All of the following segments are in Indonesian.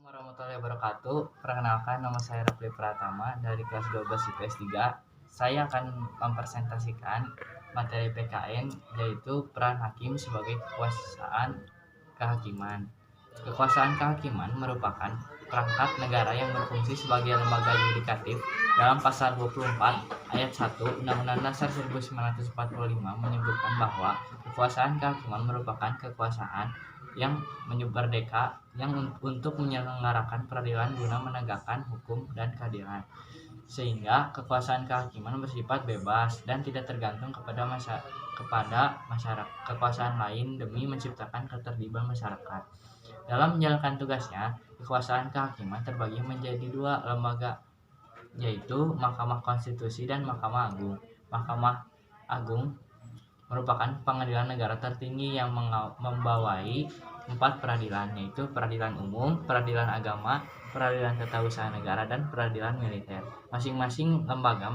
Warahmatullahi wabarakatuh. Perkenalkan, nama saya Rafli Pratama dari kelas 12 IPS 3. Saya akan mempresentasikan materi PKN, yaitu peran hakim sebagai kekuasaan kehakiman. Kekuasaan kehakiman merupakan perangkat negara yang berfungsi sebagai lembaga yudikatif. Dalam pasal 24 ayat 1 Undang-Undang Dasar 1945 menyebutkan bahwa kekuasaan kehakiman merupakan kekuasaan yang merdeka yang untuk menyelenggarakan peradilan guna menegakkan hukum dan keadilan, sehingga kekuasaan kehakiman bersifat bebas dan tidak tergantung kepada masyarakat kekuasaan lain demi menciptakan ketertiban masyarakat. Dalam menjalankan tugasnya, kekuasaan kehakiman terbagi menjadi dua lembaga, yaitu Mahkamah Konstitusi dan Mahkamah Agung. Mahkamah Agung merupakan pengadilan negara tertinggi yang membawahi 4 peradilan, yaitu peradilan umum, peradilan agama, peradilan tata usaha negara, dan peradilan militer. Masing-masing lembaga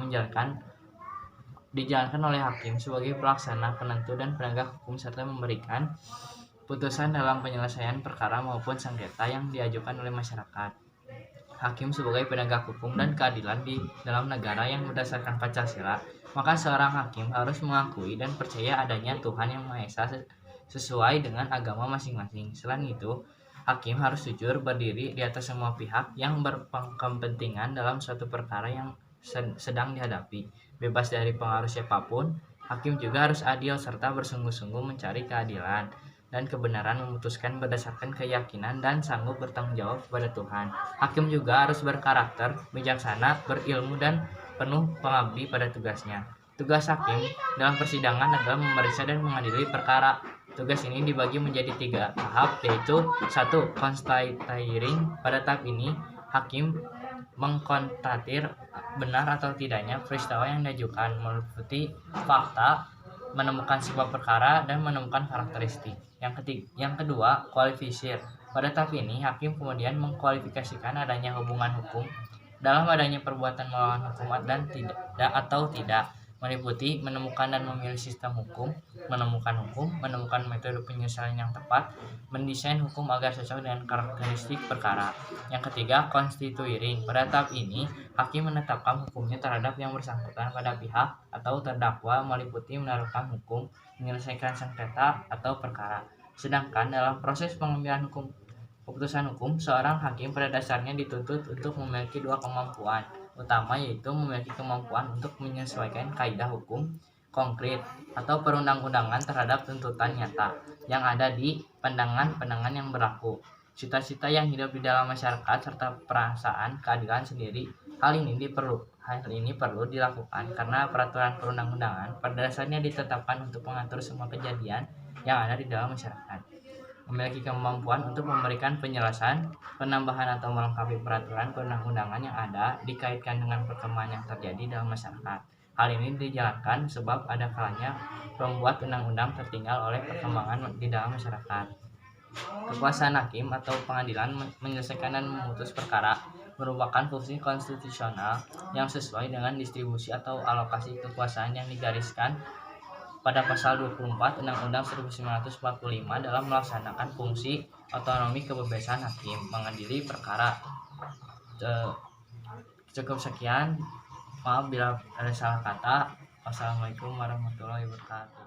dijalankan oleh hakim sebagai pelaksana, penentu, dan penegak hukum serta memberikan putusan dalam penyelesaian perkara maupun sengketa yang diajukan oleh masyarakat. Hakim sebagai penegak hukum dan keadilan di dalam negara yang berdasarkan Pancasila, maka seorang hakim harus mengakui dan percaya adanya Tuhan Yang Maha Esa sesuai dengan agama masing-masing. Selain itu, hakim harus jujur berdiri di atas semua pihak yang berkepentingan dalam suatu perkara yang sedang dihadapi, bebas dari pengaruh siapapun. Hakim juga harus adil serta bersungguh-sungguh mencari keadilan dan kebenaran, memutuskan berdasarkan keyakinan dan sanggup bertanggung jawab kepada Tuhan. Hakim juga harus berkarakter, bijaksana, berilmu, dan penuh pengabdi pada tugasnya. Tugas hakim dalam persidangan adalah memeriksa dan mengadili perkara. Tugas ini dibagi menjadi 3 tahap, yaitu 1. Constatiring. Pada tahap ini, hakim mengkonstatir benar atau tidaknya peristiwa yang diajukan, meliputi fakta, menemukan sebab perkara, dan menemukan karakteristik. Yang kedua, kualifisir. Pada tahap ini, hakim kemudian mengkualifikasikan adanya hubungan hukum dalam adanya perbuatan melawan hukum dan tidak, meliputi menemukan dan memilih sistem hukum, menemukan metode penyelesaian yang tepat, mendesain hukum agar cocok dengan karakteristik perkara. Yang ketiga, constituting. Pada tahap ini, hakim menetapkan hukumnya terhadap yang bersangkutan pada pihak atau terdakwa, meliputi menerapkan hukum, menyelesaikan sengketa atau perkara. Sedangkan dalam proses pengambilan keputusan hukum, seorang hakim pada dasarnya dituntut untuk memiliki 2 kemampuan utama, yaitu memiliki kemampuan untuk menyesuaikan kaidah hukum konkret atau perundang-undangan terhadap tuntutan nyata yang ada di pandangan yang berlaku, cita-cita yang hidup di dalam masyarakat, serta perasaan keadilan sendiri. Hal ini perlu dilakukan karena peraturan perundang-undangan pada dasarnya ditetapkan untuk mengatur semua kejadian yang ada di dalam masyarakat. Memiliki kemampuan untuk memberikan penjelasan, penambahan, atau melengkapi peraturan perundang-undangan yang ada dikaitkan dengan perkembangan yang terjadi dalam masyarakat. Hal ini dijalankan sebab ada kalanya pembuat undang-undang tertinggal oleh perkembangan di dalam masyarakat. Kekuasaan hakim atau pengadilan menyelesaikan dan memutus perkara merupakan fungsi konstitusional yang sesuai dengan distribusi atau alokasi kekuasaan yang digariskan pada pasal 24 Undang-Undang 1945 dalam melaksanakan fungsi otonomi kebebasan hakim mengadili perkara. Cukup sekian, maaf bila ada salah kata. Wassalamualaikum warahmatullahi wabarakatuh.